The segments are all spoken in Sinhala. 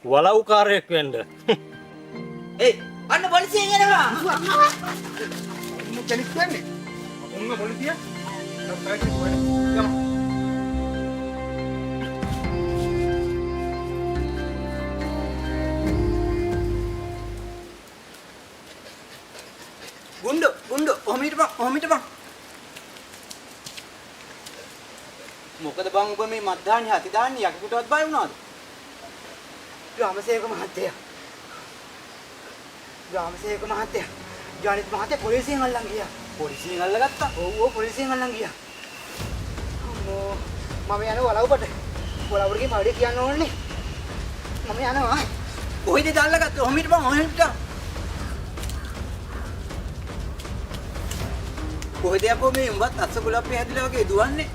වලව්කාරයෙක් වෙන්න. ඒ අන්න පොලිසියෙන් එනවා. කෙනෙක් කියන්නේ උන්ව පොලිසිය ලස්සයි යනවා. ගුණ්ඩෝ ඔහම හිටපන්. මොකද බං ඔබ මේ මත්දාන්නේ හති දාන්නේ යකෙකුටවත් බය වුණාද? ග්‍රාමසේවක මහත්තයා. ජානිත් මහත්තයා පොලිසියෙන් අල්ලන් ගියා. පොලිසියෙන් අල්ලගත්තා? ඔව් පොලිසියෙන් අල්ලන් ගියා. අම්මෝ මම යනවා වලව්වට. වලව්වටගේ මඩේ කියන්න ඕනේ. මම යනවා. කොහෙද අල්ලගත්තේ? ඔහම හිටපන්. කොහෙද යකෝ මේ උඹත් අස්සකුලප්පේ හැදිලා වගේ දුවන්නේ?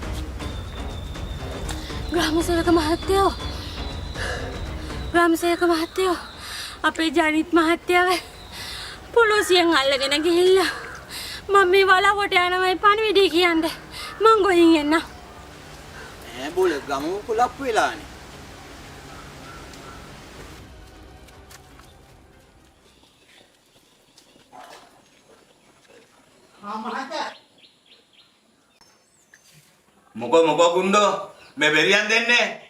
ග්‍රාමසේවක මහත්තයෝ අපේ ජනිත් මහත්තයාව පොලිසියෙන් අල්ලගෙන ගිහිල්ලා මම මේ වලවට යනවායි පණිවිඩය කියන්න මං ගොහින් එන්න. ඈ බෝල ගම කුලප්පු වෙලානේ. මොකෝ ගුණ්ඩෝ මේ බෙරියන් දෙන්නේ